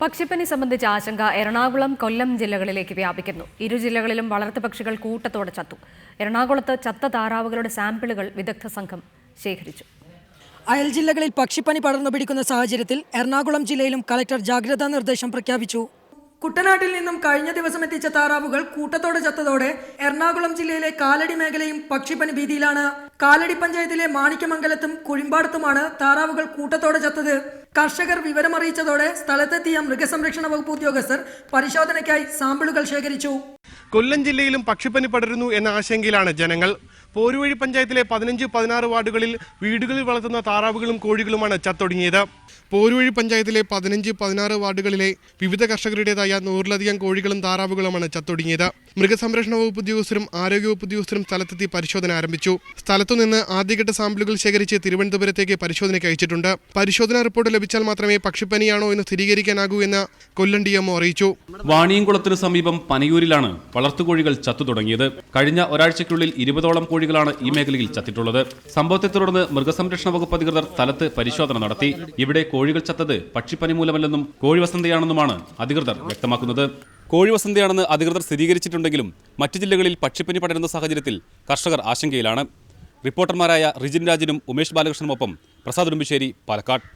പക്ഷിപ്പനി സംബന്ധിച്ച ആശങ്ക എറണാകുളം, കൊല്ലം ജില്ലകളിലേക്ക് വ്യാപിക്കുന്നു. ഇരു ജില്ലകളിലും വളർത്തുപക്ഷികൾ കൂട്ടത്തോടെ ചത്തു. എറണാകുളത്ത് ചത്ത താറാവുകളുടെ സാമ്പിളുകൾ വിദഗ്ധ സംഘം ശേഖരിച്ചു. അയൽ ജില്ലകളിൽ പക്ഷിപ്പനി പടർന്നു പിടിക്കുന്ന സാഹചര്യത്തിൽ എറണാകുളം ജില്ലയിലും കളക്ടർ ജാഗ്രതാ നിർദ്ദേശം പ്രഖ്യാപിച്ചു. കുട്ടനാട്ടിൽ നിന്നും കഴിഞ്ഞ ദിവസം എത്തിച്ച താറാവുകൾ കൂട്ടത്തോടെ ചത്തതോടെ എറണാകുളം ജില്ലയിലെ കാലടി മേഖലയും പക്ഷിപ്പനി ഭീതിയിലാണ്. കാലടി പഞ്ചായത്തിലെ മാണിക്യമംഗലത്തും കുഴിമ്പാടത്തുമാണ് താറാവുകൾ കൂട്ടത്തോടെ ചത്തത്. കർഷകർ വിവരമറിയിച്ചതോടെ സ്ഥലത്തെത്തിയ മൃഗസംരക്ഷണ വകുപ്പ് ഉദ്യോഗസ്ഥർ പരിശോധനയ്ക്കായി സാമ്പിളുകൾ ശേഖരിച്ചു. കൊല്ലം ജില്ലയിലും പക്ഷിപ്പനി പടരുന്നു എന്ന ആശങ്കയിലാണ് ജനങ്ങൾ. പോരുവഴി പഞ്ചായത്തിലെ 15-16 വാർഡുകളിൽ വീടുകളിൽ വളർത്തുന്ന താറാവുകളും കോഴികളുമാണ് ചത്തൊടുങ്ങിയത്. പോരുവഴി പഞ്ചായത്തിലെ 15-16 വാർഡുകളിലെ വിവിധ കർഷകരുടേതായ 100-ലധികം കോഴികളും താറാവുകളുമാണ് ചത്തൊടുങ്ങിയത്. മൃഗസംരക്ഷണ വകുപ്പ് ഉദ്യോഗസ്ഥരും ആരോഗ്യവകുപ്പ് ഉദ്യോഗസ്ഥരും സ്ഥലത്തെത്തി പരിശോധന ആരംഭിച്ചു. സ്ഥലത്തുനിന്ന് ആദ്യഘട്ട സാമ്പിളുകൾ ശേഖരിച്ച് തിരുവനന്തപുരത്തേക്ക് പരിശോധനയ്ക്ക് അയച്ചിട്ടുണ്ട്. പരിശോധനാ റിപ്പോർട്ട് ലഭിച്ചാൽ മാത്രമേ പക്ഷിപ്പനിയാണോ എന്ന് സ്ഥിരീകരിക്കാനാകൂ എന്ന് കൊല്ലം DMO അറിയിച്ചു. വാണിയംകുളത്തിന് സമീപം പനയൂരിലാണ് വളർത്തുകോഴികൾ ചത്തു തുടങ്ങിയത്. കഴിഞ്ഞ ഒരാഴ്ചയ്ക്കുള്ളിൽ 20ഓളം കോഴികളാണ് ഈ മേഖലയിൽ ചത്തിട്ടുള്ളത്. സംഭവത്തെ തുടർന്ന് മൃഗസംരക്ഷണ വകുപ്പ് അധികൃതർ സ്ഥലത്ത് പരിശോധന നടത്തി. ഇവിടെ കോഴികൾ ചത്തത് പക്ഷിപ്പനി മൂലമല്ലെന്നും കോഴിവസന്തയാണെന്നുമാണ് അധികൃതർ വ്യക്തമാക്കുന്നത്. കോഴിവസന്തയാണെന്ന് അധികൃതർ സ്ഥിരീകരിച്ചിട്ടുണ്ടെങ്കിലും മറ്റു ജില്ലകളിൽ പക്ഷിപ്പനി പടരുന്ന സാഹചര്യത്തിൽ കർഷകർ ആശങ്കയിലാണ്. റിപ്പോർട്ടർമാരായ റിജിൻ രാജിനും ഉമേഷ് ബാലകൃഷ്ണനുമൊപ്പം പ്രസാദ് ഉടുമ്പിശ്ശേരി, പാലക്കാട്.